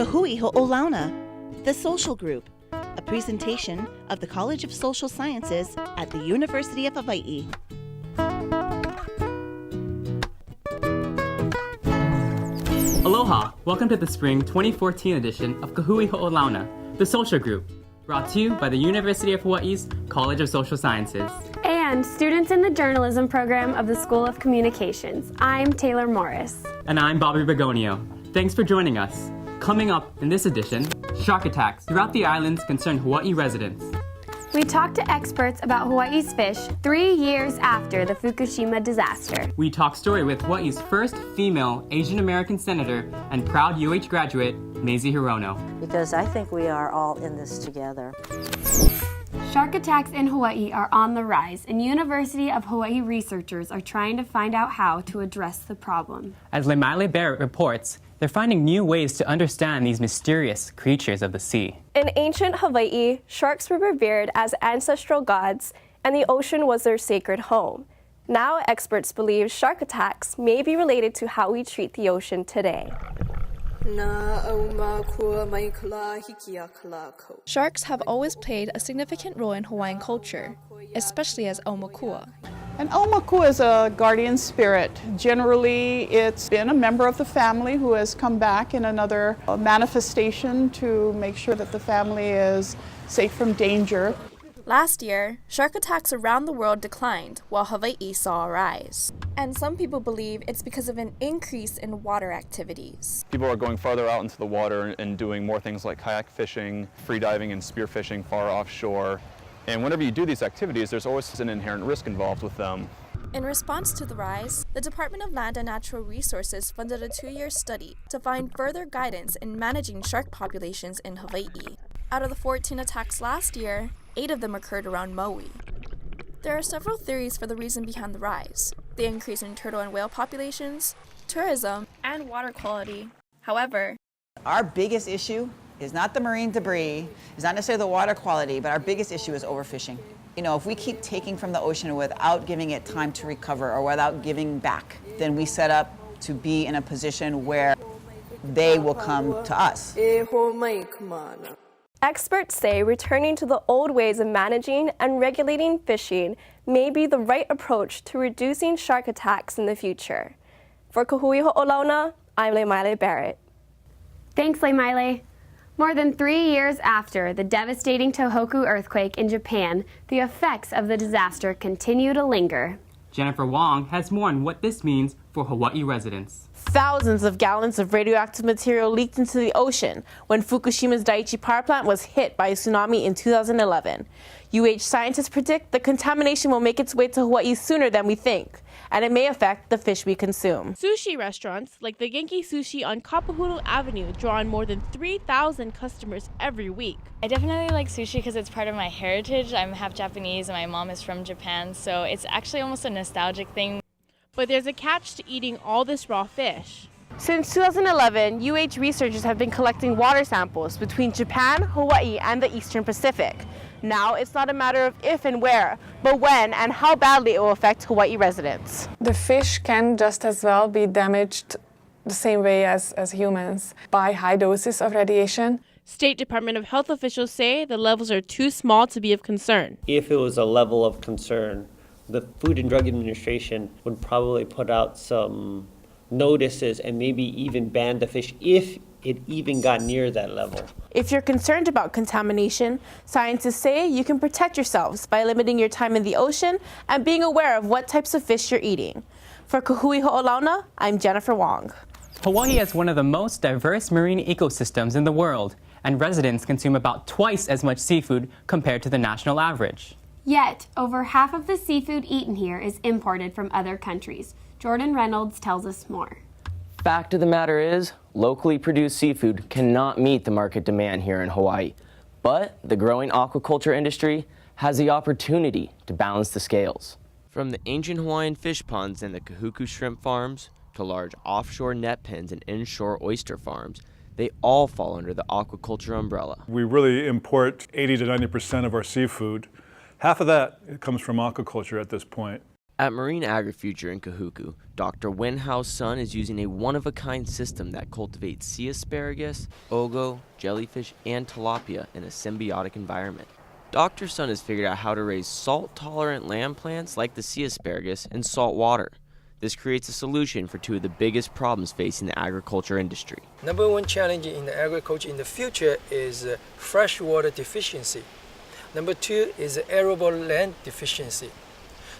Hui Ho'olauna, The Social Group, a presentation of the College of Social Sciences at the University of Hawai'i. Aloha! Welcome to the spring 2014 edition of Hui Ho'olauna, The Social Group, brought to you by the University of Hawaii's College of Social Sciences. And students in the journalism program of the School of Communications. I'm Taylor Morris. And I'm Bobby Begonio. Thanks for joining us. Coming up in this edition, shark attacks throughout the islands concern Hawaii residents. We talked to experts about Hawaii's fish 3 years after the Fukushima disaster. We talk story with Hawaii's first female Asian American senator and proud UH graduate, Mazie Hirono. Because I think we are all in this together. Shark attacks in Hawaii are on the rise, and University of Hawaii researchers are trying to find out how to address the problem. As Lemaile Barrett reports, they're finding new ways to understand these mysterious creatures of the sea. In ancient Hawaii, sharks were revered as ancestral gods, and the ocean was their sacred home. Now experts believe shark attacks may be related to how we treat the ocean today. Sharks have always played a significant role in Hawaiian culture, especially as aumakua. An aumakua is a guardian spirit. Generally, it's been a member of the family who has come back in another manifestation to make sure that the family is safe from danger. Last year, shark attacks around the world declined, while Hawaii saw a rise. And some people believe it's because of an increase in water activities. People are going farther out into the water and doing more things like kayak fishing, free diving, and spearfishing far offshore. And whenever you do these activities, there's always an inherent risk involved with them. In response to the rise, the Department of Land and Natural Resources funded a 2-year study to find further guidance in managing shark populations in Hawaii. Out of the 14 attacks last year, 8 of them occurred around Maui. There are several theories for the reason behind the rise: the increase in turtle and whale populations, tourism, and water quality. However, our biggest issue is not the marine debris, it's not necessarily the water quality, but our biggest issue is overfishing. You know, if we keep taking from the ocean without giving it time to recover or without giving back, then we set up to be in a position where they will come to us. Experts say returning to the old ways of managing and regulating fishing may be the right approach to reducing shark attacks in the future. For Hui Ho'olauna, I'm Lemaile Barrett. Thanks, Lemaile. More than 3 years after the devastating Tohoku earthquake in Japan, the effects of the disaster continue to linger. Jennifer Wong has more on what this means for Hawaii residents. Thousands of gallons of radioactive material leaked into the ocean when Fukushima's Daiichi power plant was hit by a tsunami in 2011. UH scientists predict the contamination will make its way to Hawaii sooner than we think, and it may affect the fish we consume. Sushi restaurants like the Genki Sushi on Kapahulu Avenue draw on more than 3,000 customers every week. I definitely like sushi because it's part of my heritage. I'm half Japanese and my mom is from Japan, so it's actually almost a nostalgic thing. But there's a catch to eating all this raw fish. Since 2011, UH researchers have been collecting water samples between Japan, Hawaii, and the Eastern Pacific. Now it's not a matter of if and where, but when and how badly it will affect Hawaii residents. The fish can just as well be damaged the same way as humans by high doses of radiation. State Department of Health officials say the levels are too small to be of concern. If it was a level of concern, the Food and Drug Administration would probably put out some notices and maybe even ban the fish if it even got near that level. If you're concerned about contamination, scientists say you can protect yourselves by limiting your time in the ocean and being aware of what types of fish you're eating. For Hui Ho'olauna, I'm Jennifer Wong. Hawaii has one of the most diverse marine ecosystems in the world, and residents consume about twice as much seafood compared to the national average. Yet, over half of the seafood eaten here is imported from other countries. Jordan Reynolds tells us more. Fact of the matter is, locally produced seafood cannot meet the market demand here in Hawaii. But the growing aquaculture industry has the opportunity to balance the scales. From the ancient Hawaiian fish ponds and the Kahuku shrimp farms to large offshore net pens and inshore oyster farms, they all fall under the aquaculture umbrella. We really import 80 to 90% of our seafood. Half of that comes from aquaculture at this point. At Marine Agri-Future in Kahuku, Dr. Wen Hao's son is using a one-of-a-kind system that cultivates sea asparagus, ogo, jellyfish, and tilapia in a symbiotic environment. Dr. Sun has figured out how to raise salt-tolerant land plants like the sea asparagus in salt water. This creates a solution for two of the biggest problems facing the agriculture industry. Number one challenge in the agriculture in the future is freshwater deficiency. Number two is arable land deficiency.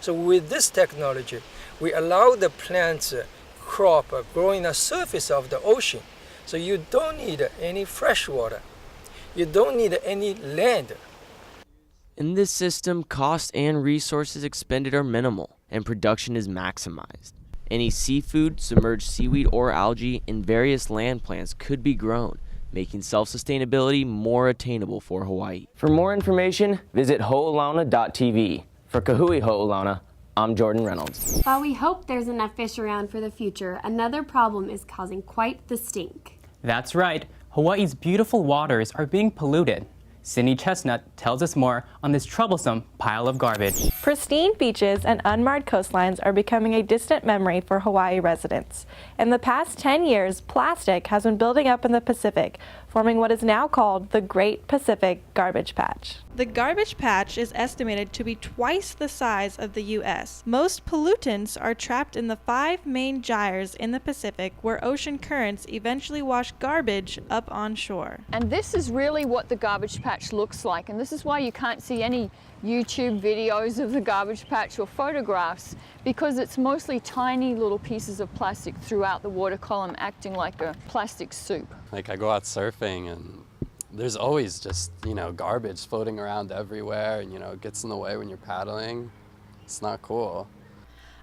So with this technology, we allow the plants crop growing on the surface of the ocean. So you don't need any fresh water. You don't need any land. In this system, cost and resources expended are minimal, and production is maximized. Any seafood, submerged seaweed, or algae in various land plants could be grown, making self-sustainability more attainable for Hawaii. For more information, visit ho'olauna.tv. For Hui Ho'olauna, I'm Jordan Reynolds. While we hope there's enough fish around for the future, another problem is causing quite the stink. That's right. Hawaii's beautiful waters are being polluted. Sydney Chestnut tells us more on this troublesome pile of garbage. Pristine beaches and unmarred coastlines are becoming a distant memory for Hawaii residents. In the past 10 years, plastic has been building up in the Pacific, forming what is now called the Great Pacific Garbage Patch. The garbage patch is estimated to be twice the size of the U.S. Most pollutants are trapped in the 5 main gyres in the Pacific, where ocean currents eventually wash garbage up on shore. And this is really what the garbage patch looks like, and this is why you can't see any YouTube videos of the garbage patch or photographs, because it's mostly tiny little pieces of plastic throughout the water column, acting like a plastic soup. Like I go out surfing and there's always just, garbage floating around everywhere, and, it gets in the way when you're paddling. It's not cool.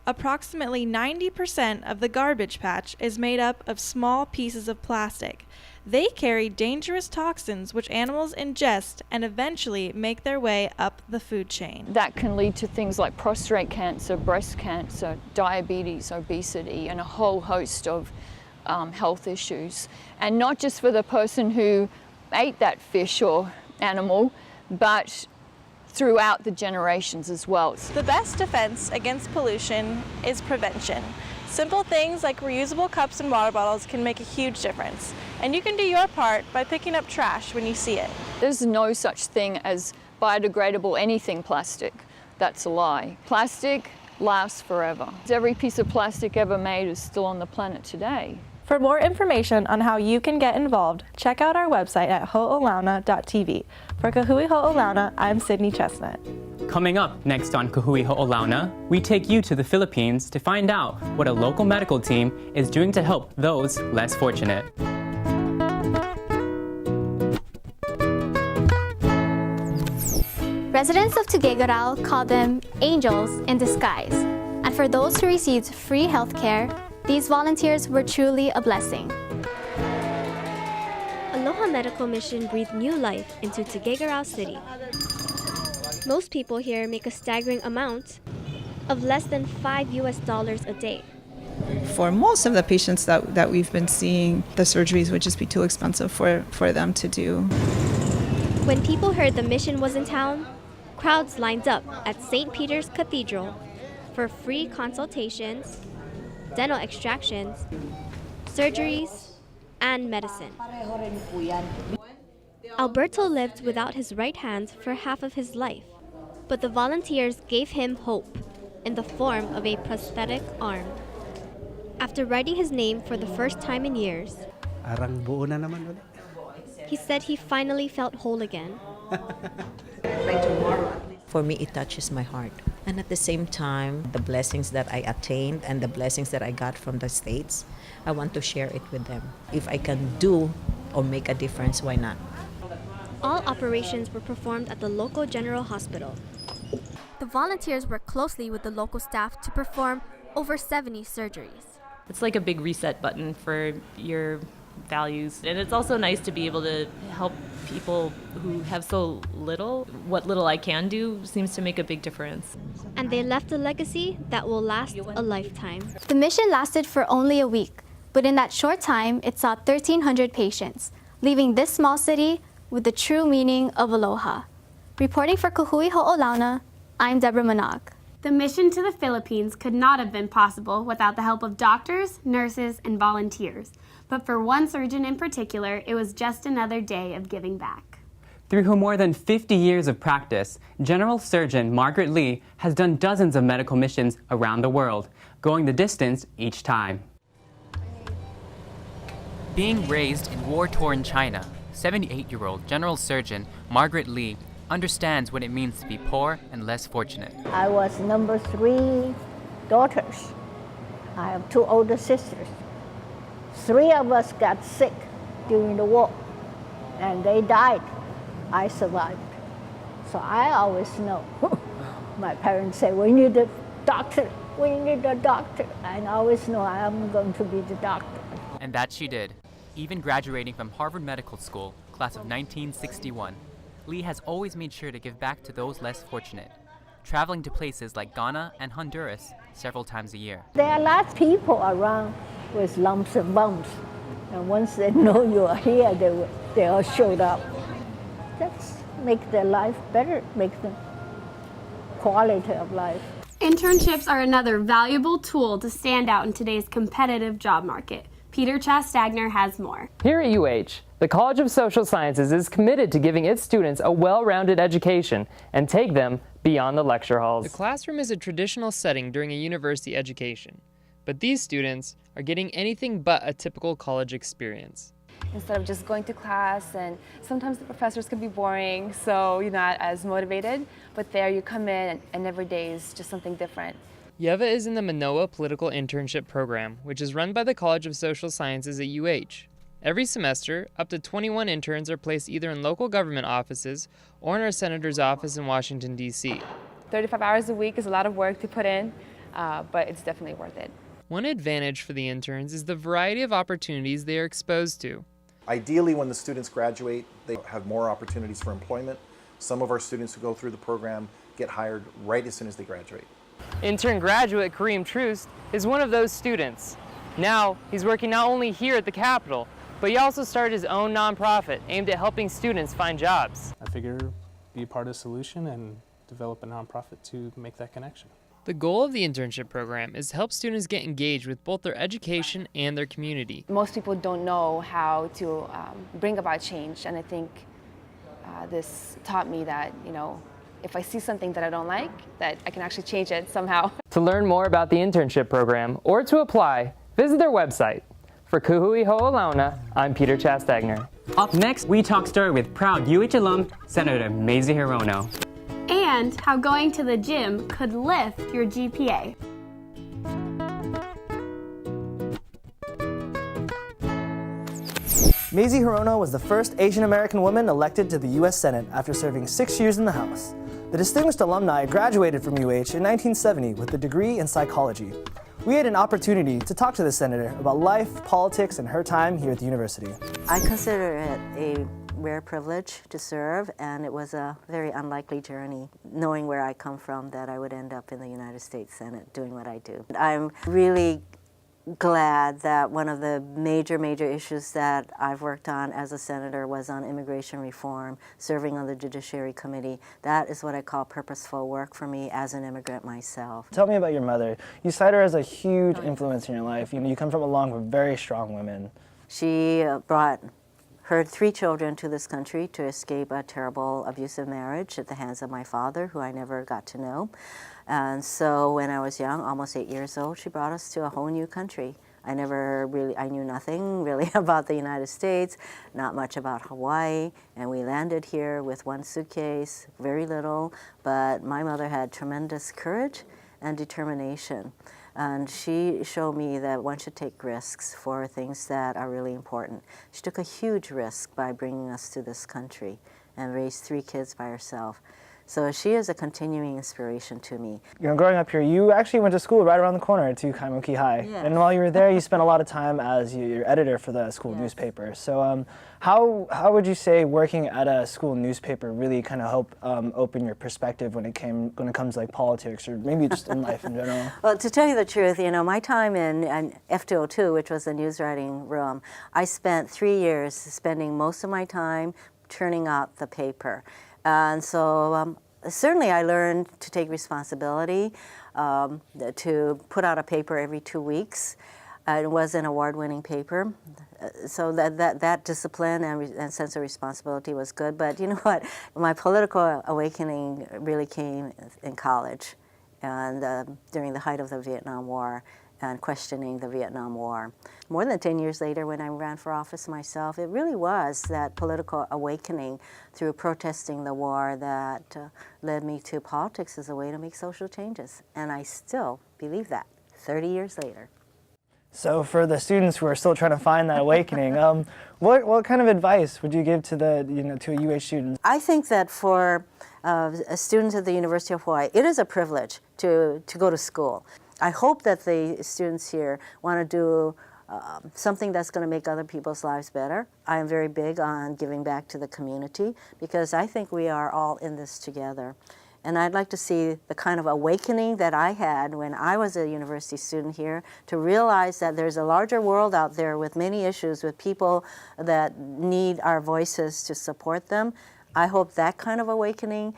Approximately 90% of the garbage patch is made up of small pieces of plastic. They carry dangerous toxins which animals ingest and eventually make their way up the food chain. That can lead to things like prostate cancer, breast cancer, diabetes, obesity, and a whole host of health issues. And not just for the person who ate that fish or animal, but throughout the generations as well. The best defense against pollution is prevention. Simple things like reusable cups and water bottles can make a huge difference. And you can do your part by picking up trash when you see it. There's no such thing as biodegradable anything plastic. That's a lie. Plastic lasts forever. Every piece of plastic ever made is still on the planet today. For more information on how you can get involved, check out our website at ho'olauna.tv. For Hui Ho'olauna, I'm Sydney Chestnut. Coming up next on Hui Ho'olauna, we take you to the Philippines to find out what a local medical team is doing to help those less fortunate. Residents of Tuguegarao call them angels in disguise. And for those who received free health care, these volunteers were truly a blessing. Aloha Medical Mission breathed new life into Tuguegarao City. Most people here make a staggering amount of less than $5 a day. For most of the patients that we've been seeing, the surgeries would just be too expensive for them to do. When people heard the mission was in town, crowds lined up at St. Peter's Cathedral for free consultations, dental extractions, surgeries, and medicine. Alberto lived without his right hand for half of his life, but the volunteers gave him hope in the form of a prosthetic arm. After writing his name for the first time in years, he said he finally felt whole again. For me, it touches my heart. And at the same time, the blessings that I attained and the blessings that I got from the States, I want to share it with them. If I can do or make a difference, why not? All operations were performed at the local general hospital. The volunteers worked closely with the local staff to perform over 70 surgeries. It's like a big reset button for your values. And it's also nice to be able to help people who have so little. What little I can do seems to make a big difference. And they left a legacy that will last a lifetime. The mission lasted for only a week, but in that short time, it saw 1,300 patients, leaving this small city with the true meaning of aloha. Reporting for Hui Ho'olauna, I'm Deborah Manoa. The mission to the Philippines could not have been possible without the help of doctors, nurses, and volunteers. But for one surgeon in particular, it was just another day of giving back. Through her more than 50 years of practice, General Surgeon Margaret Lee has done dozens of medical missions around the world, going the distance each time. Being raised in war-torn China, 78-year-old General Surgeon Margaret Lee understands what it means to be poor and less fortunate. I was number 3 daughters. I have 2 older sisters. 3 of us got sick during the war, and they died. I survived. So I always know. My parents say, we need a doctor, we need a doctor. And I always know I am going to be the doctor. And that she did, even graduating from Harvard Medical School, class of 1961. Lee has always made sure to give back to those less fortunate, traveling to places like Ghana and Honduras several times a year. There are lots of people around with lumps and bumps. And once they know you are here, they all showed up. That's make their life better, make them quality of life. Internships are another valuable tool to stand out in today's competitive job market. Peter Chastagner has more. Here at UH, the College of Social Sciences is committed to giving its students a well-rounded education and take them beyond the lecture halls. The classroom is a traditional setting during a university education, but these students are getting anything but a typical college experience. Instead of just going to class, and sometimes the professors can be boring, so you're not as motivated, but there you come in and every day is just something different. Yeva is in the Manoa Political Internship Program, which is run by the College of Social Sciences at UH. Every semester, up to 21 interns are placed either in local government offices or in our senator's office in Washington, D.C. 35 hours a week is a lot of work to put in, but it's definitely worth it. One advantage for the interns is the variety of opportunities they are exposed to. Ideally, when the students graduate, they have more opportunities for employment. Some of our students who go through the program get hired right as soon as they graduate. Intern graduate Kareem Troost is one of those students. Now, he's working not only here at the Capitol, but he also started his own nonprofit aimed at helping students find jobs. I figure be a part of the solution and develop a nonprofit to make that connection. The goal of the internship program is to help students get engaged with both their education and their community. Most people don't know how to bring about change, and I think this taught me that, if I see something that I don't like, that I can actually change it somehow. To learn more about the internship program or to apply, visit their website. For Hui Ho'olauna, I'm Peter Chastagner. Up next, we talk story with proud UH alum, Senator Mazie Hirono. And how going to the gym could lift your GPA. Mazie Hirono was the first Asian American woman elected to the U.S. Senate after serving 6 years in the House. The distinguished alumni graduated from UH in 1970 with a degree in psychology. We had an opportunity to talk to the senator about life, politics, and her time here at the university. I consider it a rare privilege to serve, and it was a very unlikely journey, knowing where I come from, that I would end up in the United States Senate doing what I do. I'm really glad that one of the major issues that I've worked on as a senator was on immigration reform, serving on the Judiciary Committee. That is what I call purposeful work for me as an immigrant myself. Tell me about your mother. You cite her as a huge influence in your life. You come from along with very strong women. She brought her 3 children to this country to escape a terrible abusive marriage at the hands of my father, who I never got to know. And so when I was young, almost 8 years old, she brought us to a whole new country. I knew nothing really about the United States, not much about Hawaii, and we landed here with 1 suitcase, very little, but my mother had tremendous courage and determination. And she showed me that one should take risks for things that are really important. She took a huge risk by bringing us to this country and raised 3 kids by herself. So she is a continuing inspiration to me. Growing up here, you actually went to school right around the corner to Kaimuki High. Yes. And while you were there, you spent a lot of time as your editor for the school newspaper. So how would you say working at a school newspaper really kind of help open your perspective when it comes to like politics or maybe just in life in general? Well, to tell you the truth, my time in F202, which was the news writing room, I spent 3 years spending most of my time turning out the paper. And so Certainly I learned to take responsibility, to put out a paper every 2 weeks. It was an award-winning paper, so that discipline and sense of responsibility was good. But you know what? My political awakening really came in college, and during the height of the Vietnam War, and questioning the Vietnam War. More than 10 years later, when I ran for office myself, it really was that political awakening through protesting the war that led me to politics as a way to make social changes. And I still believe that 30 years later. So for the students who are still trying to find that awakening, what kind of advice would you give to to a UH student? I think that for students at the University of Hawaii, it is a privilege to go to school. I hope that the students here want to do something that's going to make other people's lives better. I am very big on giving back to the community because I think we are all in this together. And I'd like to see the kind of awakening that I had when I was a university student here, to realize that there's a larger world out there with many issues, with people that need our voices to support them. I hope that kind of awakening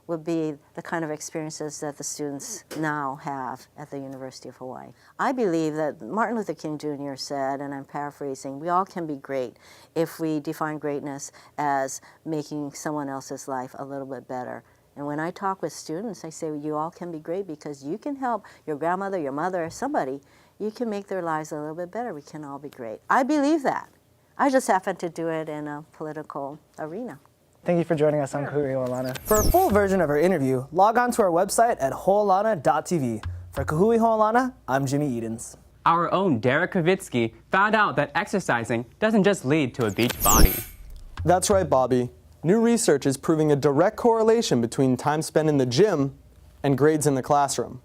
would be the kind of experiences that the students now have at the University of Hawaii. I believe that Martin Luther King Jr. said, and I'm paraphrasing, we all can be great if we define greatness as making someone else's life a little bit better. And when I talk with students, I say, you all can be great because you can help your grandmother, your mother, somebody. You can make their lives a little bit better. We can all be great. I believe that. I just happen to do it in a political arena. Thank you for joining us on Hui Ho'olauna. For a full version of our interview, log on to our website at ho'olauna.tv. For Hui Ho'olauna, I'm Jimmy Edens. Our own Derek Kravitsky found out that exercising doesn't just lead to a beach body. That's right, Bobby. New research is proving a direct correlation between time spent in the gym and grades in the classroom.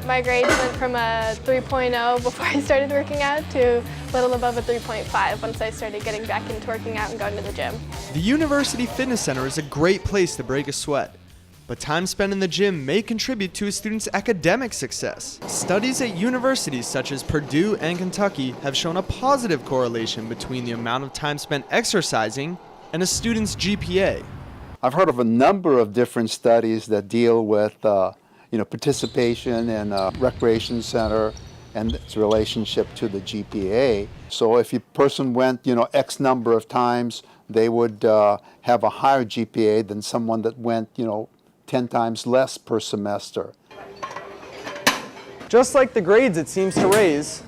My grades went from a 3.0 before I started working out to a little above a 3.5 once I started getting back into working out and going to the gym. The University Fitness Center is a great place to break a sweat, but time spent in the gym may contribute to a student's academic success. Studies at universities such as Purdue and Kentucky have shown a positive correlation between the amount of time spent exercising and a student's GPA. I've heard of a number of different studies that deal with participation in a recreation center and its relationship to the GPA. So if a person went, X number of times, they would have a higher GPA than someone that went, 10 times less per semester. Just like the grades it seems to raise,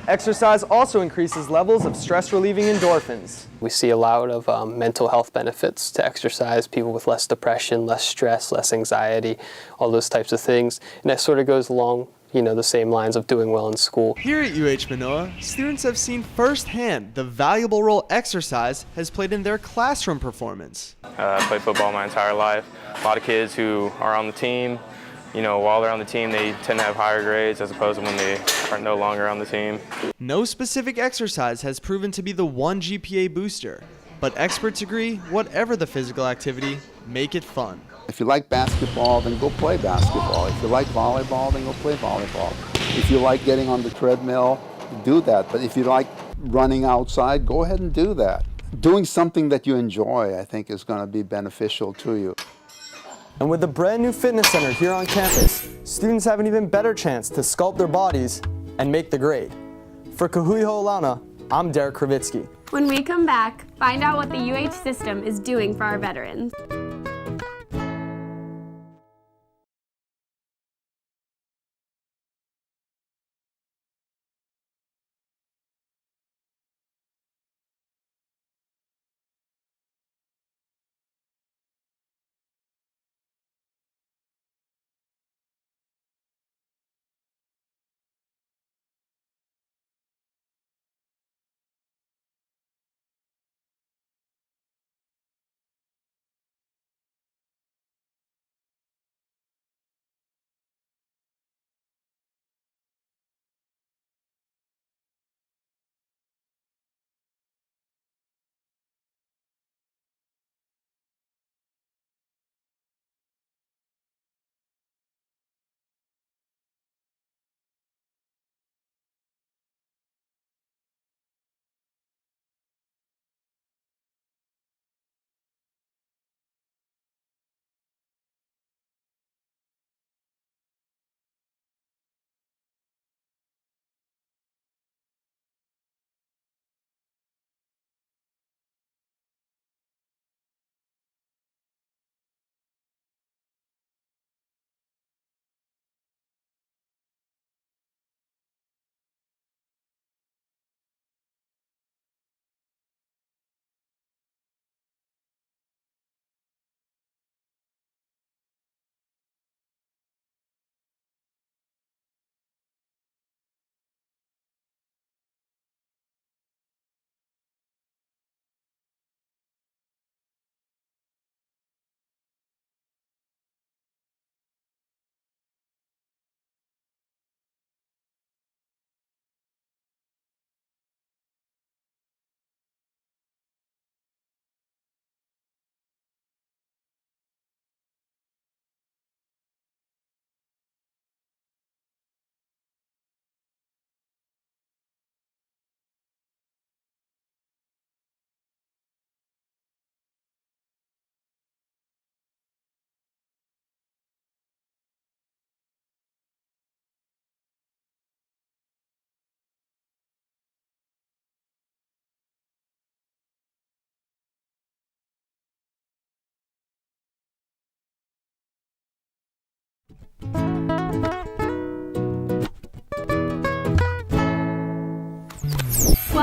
exercise also increases levels of stress-relieving endorphins. We see a lot of mental health benefits to exercise, people with less depression, less stress, less anxiety, all those types of things. And that sort of goes along, the same lines of doing well in school. Here at UH Manoa, students have seen firsthand the valuable role exercise has played in their classroom performance. I played football my entire life. A lot of kids who are on the team, while they're on the team, they tend to have higher grades as opposed to when they are no longer on the team. No specific exercise has proven to be the one GPA booster, but experts agree whatever the physical activity, make it fun. If you like basketball, then go play basketball. If you like volleyball, then go play volleyball. If you like getting on the treadmill, do that. But if you like running outside, go ahead and do that. Doing something that you enjoy, I think, is going to be beneficial to you. And with the brand new fitness center here on campus, students have an even better chance to sculpt their bodies and make the grade. For Hui Ho'olauna, I'm Derek Kravitsky. When we come back, find out what the UH system is doing for our veterans.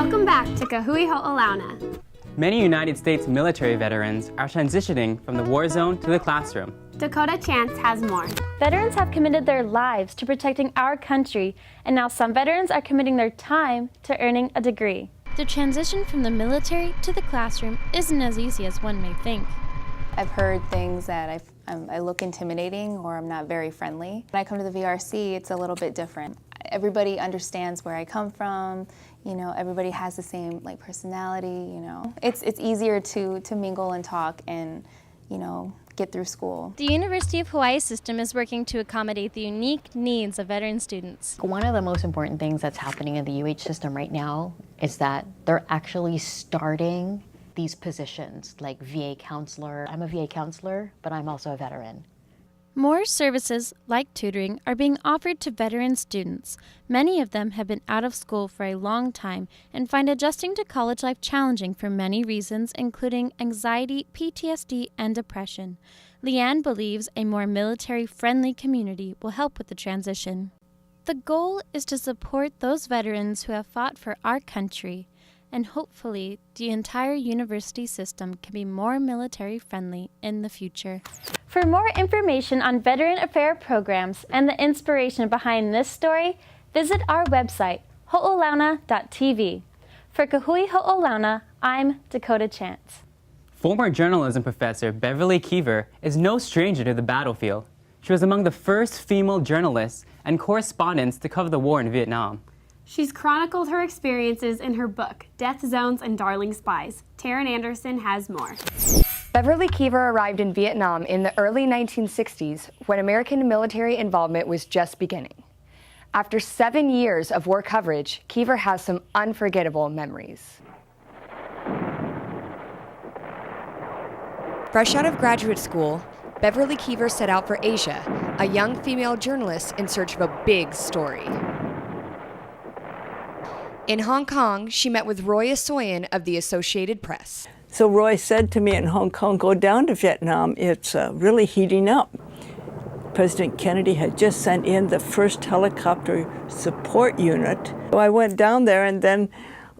Welcome back to Hui Ho'olauna. Many United States military veterans are transitioning from the war zone to the classroom. Dakota Chance has more. Veterans have committed their lives to protecting our country, and now some veterans are committing their time to earning a degree. The transition from the military to the classroom isn't as easy as one may think. I've heard things that I look intimidating or I'm not very friendly. When I come to the VRC, it's a little bit different. Everybody understands where I come from. You know, everybody has the same personality. You know, it's easier to mingle and talk and get through school. The University of Hawaii system is working to accommodate the unique needs of veteran students. One of the most important things that's happening in the UH system right now is that they're actually starting these positions like VA counselor. I'm a VA counselor, but I'm also a veteran. More services, like tutoring, are being offered to veteran students. Many of them have been out of school for a long time and find adjusting to college life challenging for many reasons, including anxiety, PTSD, and depression. Leanne believes a more military-friendly community will help with the transition. The goal is to support those veterans who have fought for our country, and hopefully the entire university system can be more military-friendly in the future. For more information on veteran affair programs and the inspiration behind this story, visit our website, ho'olauna.tv. For Hui Ho'olauna, I'm Dakota Chance. Former journalism professor Beverly Keever is no stranger to the battlefield. She was among the first female journalists and correspondents to cover the war in Vietnam. She's chronicled her experiences in her book, Death Zones and Darling Spies. Taryn Anderson has more. Beverly Keever arrived in Vietnam in the early 1960s when American military involvement was just beginning. After 7 years of war coverage, Keever has some unforgettable memories. Fresh out of graduate school, Beverly Keever set out for Asia, a young female journalist in search of a big story. In Hong Kong, she met with Roy Assoyan of the Associated Press. So Roy said to me in Hong Kong, go down to Vietnam, it's really heating up. President Kennedy had just sent in the first helicopter support unit. So I went down there and then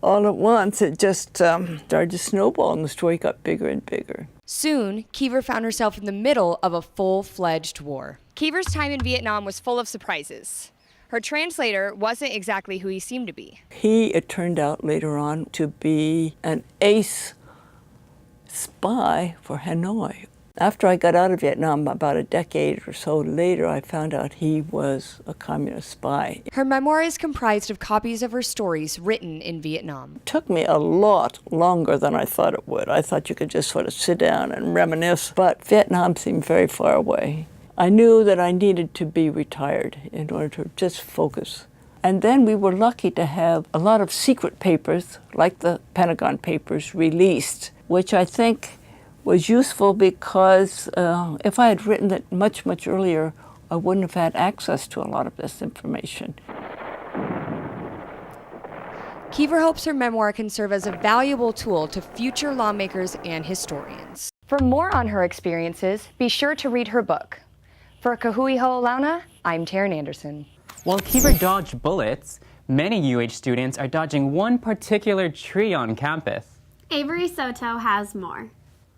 all at once it just started to snowball and the story got bigger and bigger. Soon, Keever found herself in the middle of a full-fledged war. Keever's time in Vietnam was full of surprises. Her translator wasn't exactly who he seemed to be. He, it turned out later on, to be an ace spy for Hanoi. After I got out of Vietnam, about a decade or so later, I found out he was a communist spy. Her memoir is comprised of copies of her stories written in Vietnam. It took me a lot longer than I thought it would. I thought you could just sort of sit down and reminisce, but Vietnam seemed very far away. I knew that I needed to be retired in order to just focus. And then we were lucky to have a lot of secret papers, like the Pentagon Papers, released, which I think was useful because if I had written it much, much earlier, I wouldn't have had access to a lot of this information. Keever hopes her memoir can serve as a valuable tool to future lawmakers and historians. For more on her experiences, be sure to read her book. For Hui Ho'olauna, I'm Taryn Anderson. While Keever dodged bullets, many UH students are dodging one particular tree on campus. Avery Soto has more.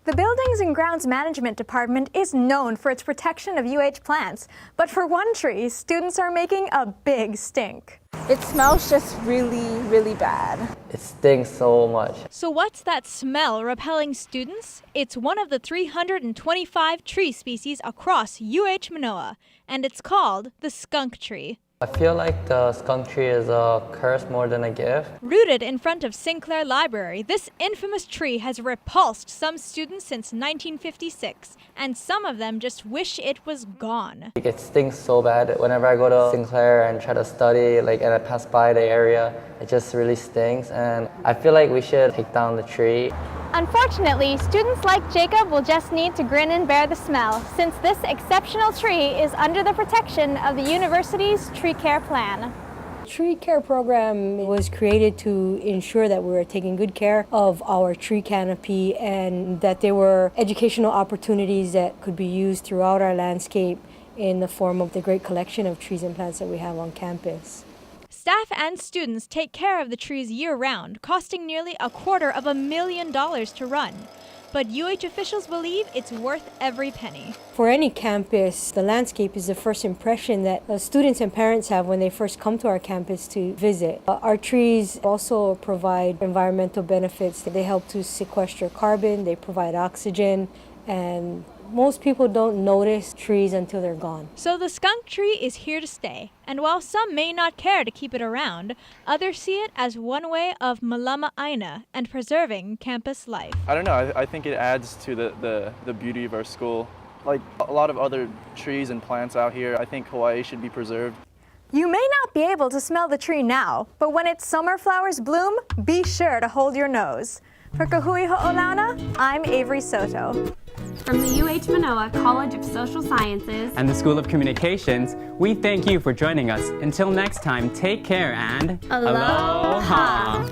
The Buildings and Grounds Management Department is known for its protection of UH plants, but for one tree, students are making a big stink. It smells just really, really bad. It stinks so much. So what's that smell repelling students? It's one of the 325 tree species across UH Manoa, and it's called the skunk tree. I feel like the skunk tree is a curse more than a gift. Rooted in front of Sinclair Library, this infamous tree has repulsed some students since 1956, and some of them just wish it was gone. It stinks so bad. Whenever I go to Sinclair and try to study, and I pass by the area, it just really stinks, and I feel like we should take down the tree. Unfortunately, students like Jacob will just need to grin and bear the smell, since this exceptional tree is under the protection of the university's tree care plan. Tree care program was created to ensure that we were taking good care of our tree canopy and that there were educational opportunities that could be used throughout our landscape in the form of the great collection of trees and plants that we have on campus. Staff and students take care of the trees year-round, costing nearly $250,000 to run. But UH officials believe it's worth every penny. For any campus, the landscape is the first impression that students and parents have when they first come to our campus to visit. Our trees also provide environmental benefits. They help to sequester carbon, they provide oxygen, and most people don't notice trees until they're gone. So the skunk tree is here to stay, and while some may not care to keep it around, others see it as one way of malama aina and preserving campus life. I don't know, I think it adds to the beauty of our school. Like a lot of other trees and plants out here, I think Hawaii should be preserved. You may not be able to smell the tree now, but when its summer flowers bloom, be sure to hold your nose. For Hui Ho'olauna, I'm Avery Soto. From the UH Manoa College of Social Sciences and the School of Communications, we thank you for joining us. Until next time, take care and aloha.